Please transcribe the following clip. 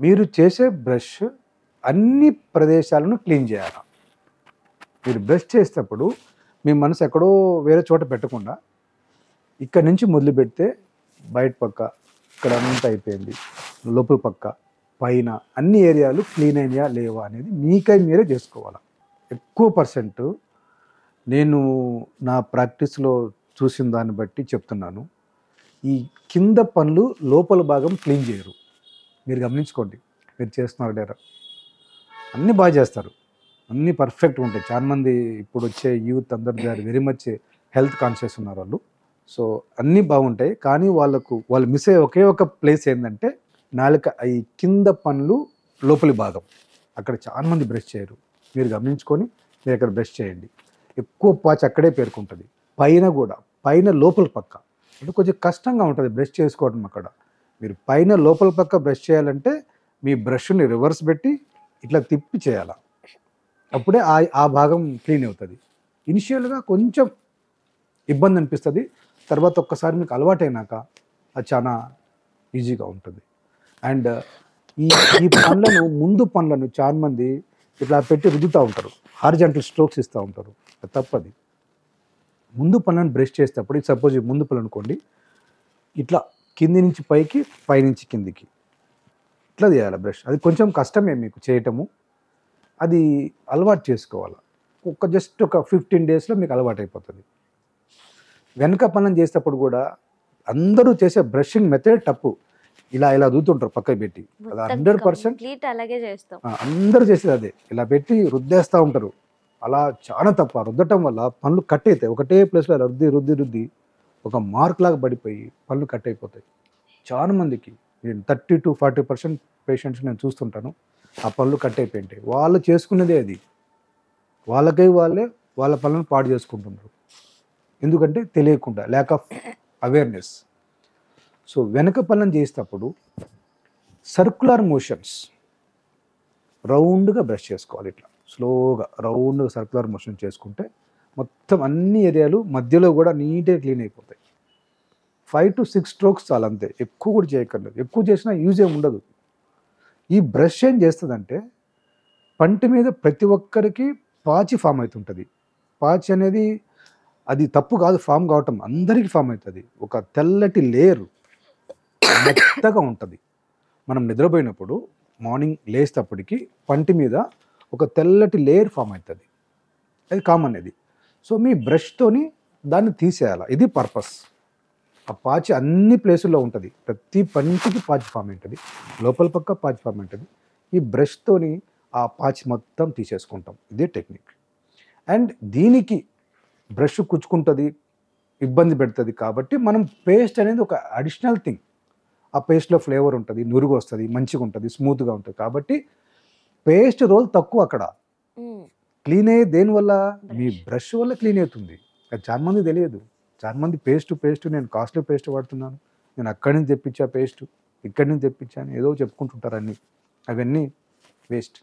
మీరు చేసే బ్రష్ అన్ని ప్రదేశాలను క్లీన్ చేయాలి. మీరు బ్రష్ చేసేటప్పుడు మీ మనసు ఎక్కడో వేరే చోట పెట్టకుండా ఇక్కడ నుంచి మొదలు పెడితే బయట పక్క ఇక్కడ అంతా అయిపోయింది, లోపల పక్క పైన అన్ని ఏరియాలు క్లీన్ అయినాయా లేవా అనేది మీకై మీరే చేసుకోవాలి. ఎక్కువ పర్సెంట్ నేను నా ప్రాక్టీస్లో చూసిన దాన్ని బట్టి చెప్తున్నాను, ఈ కింద పనులు లోపల భాగం క్లీన్ చేయరు. మీరు గమనించుకోండి, మీరు చేస్తున్నారు లేరా, అన్నీ బాగా చేస్తారు, అన్నీ పర్ఫెక్ట్గా ఉంటాయి. చాలామంది ఇప్పుడు వచ్చే యూత్ అందరు they are very much health conscious ఉన్నారు వాళ్ళు. సో అన్నీ బాగుంటాయి, కానీ వాళ్ళు మిస్ అయ్యే ఒకే ఒక ప్లేస్ ఏంటంటే నాలుక, ఈ కింద పనులు లోపలి భాగం, అక్కడ చాలామంది బ్రష్ చేయరు. మీరు గమనించుకొని మీరు అక్కడ బ్రష్ చేయండి. ఎక్కువ పాచి అక్కడే పేరుకుంటుంది. పైన కూడా, పైన లోపల పక్క అంటే కొంచెం కష్టంగా ఉంటుంది బ్రష్ చేసుకోవడం. అక్కడ మీరు పైన లోపల పక్క బ్రష్ చేయాలంటే మీ బ్రష్ని రివర్స్ పెట్టి ఇట్లా తిప్పి చేయాలి, అప్పుడే ఆ భాగం క్లీన్ అవుతుంది. ఇనిషియల్గా కొంచెం ఇబ్బంది అనిపిస్తుంది, తర్వాత ఒక్కసారి మీకు అలవాటైనాక అది చాలా ఈజీగా ఉంటుంది. అండ్ ఈ ఈ పనులను, ముందు పనులను చాలామంది ఇట్లా పెట్టి రుద్దుతూ ఉంటారు, హారిజాంటల్ స్ట్రోక్స్ ఇస్తూ ఉంటారు. అది తప్పది. ముందు పనులను బ్రష్ చేసేటప్పుడు, సపోజ్ ముందు పనులు అనుకోండి, ఇట్లా కింది నుంచి పైకి, పైనుంచి కిందికి ఇట్లా చేయాలి బ్రష్. అది కొంచెం కష్టమే మీకు చేయటము, అది అలవాటు చేసుకోవాలి. జస్ట్ ఒక 15 డేస్లో మీకు అలవాటు అయిపోతుంది. వెనక పనులను చేసేటప్పుడు కూడా అందరూ చేసే బ్రషింగ్ మెథడ్ తప్పు. ఇలా దూతుంటారు పక్కకి పెట్టి, అది 100% అలాగే చేస్తాం. అందరూ చేసేది అదే, ఇలా పెట్టి రుద్దేస్తూ ఉంటారు. అలా చాలా తప్ప. రుద్దటం వల్ల పనులు కట్ అవుతాయి. ఒకటే ప్లేస్లో రుద్ది ఒక మార్క్ లాగా పడిపోయి పనులు కట్ అయిపోతాయి. చాలా మందికి, నేను 30 to 40% పేషెంట్స్ నేను చూస్తుంటాను, ఆ పనులు కట్ అయిపోయి ఉంటాయి. వాళ్ళు చేసుకునేదే అది, వాళ్ళే వాళ్ళ పనులను పాడు చేసుకుంటున్నారు. ఎందుకంటే తెలియకుండా, ల్యాక్ ఆఫ్ అవేర్నెస్. సో వెనక పనులను చేసేటప్పుడు సర్క్యులర్ మోషన్స్, రౌండ్గా బ్రష్ చేసుకోవాలి. ఇట్లా స్లోగా రౌండ్గా సర్క్యులర్ మోషన్ చేసుకుంటే మొత్తం అన్ని ఏరియాలు మధ్యలో కూడా నీట్గా క్లీన్ అయిపోతాయి. 5 to 6 స్ట్రోక్స్ చాలా, అంతే. ఎక్కువ కూడా చేయక్కర్లేదు. ఎక్కువ చేసినా యూజ్ ఏమి ఉండదు. ఈ బ్రష్ ఏం చేస్తుందంటే పంటి మీద ప్రతి ఒక్కరికి పాచి ఫామ్ అవుతుంటుంది. పాచి అనేది అది తప్పు కాదు, ఫామ్ కావటం అందరికీ ఫామ్ అవుతుంది. ఒక తెల్లటి లేయర్ మెత్తగా ఉంటుంది. మనం నిద్రపోయినప్పుడు మార్నింగ్ లేచేటప్పటికి పంటి మీద ఒక తెల్లటి లేయర్ ఫామ్ అవుతుంది, అది కామన్ అది. సో మీ బ్రష్తోని దాన్ని తీసేయాలి, ఇది పర్పస్. ఆ పాచి అన్ని ప్లేసుల్లో ఉంటుంది, ప్రతి పంటికి పాచి ఫామ్ ఉంటుంది, లోపల పక్క పాచి ఫామ్ ఉంటుంది. ఈ బ్రష్తోని ఆ పాచి మొత్తం తీసేసుకుంటాం, ఇదే టెక్నిక్. అండ్ దీనికి బ్రష్ కుచ్చుకుంటుంది, ఇబ్బంది పెడుతుంది, కాబట్టి మనం పేస్ట్ అనేది ఒక అడిషనల్ థింగ్. ఆ పేస్ట్లో ఫ్లేవర్ ఉంటుంది, నురుగు వస్తుంది, మంచిగా ఉంటుంది, స్మూత్గా ఉంటుంది. కాబట్టి పేస్ట్ రోల్ తక్కువ అక్కడ. క్లీన్ అయ్యే దేనివల్ల? మీ బ్రష్ వల్ల క్లీన్ అవుతుంది. అది చాలామంది తెలియదు. చాలామంది పేస్ట్ నేను కాస్ట్లీ పేస్ట్ వాడుతున్నాను, నేను అక్కడి నుంచి తెప్పించా పేస్ట్, ఇక్కడి నుంచి తెప్పించాను, ఏదో చెప్పుకుంటుంటారు. అవన్నీ వేస్ట్.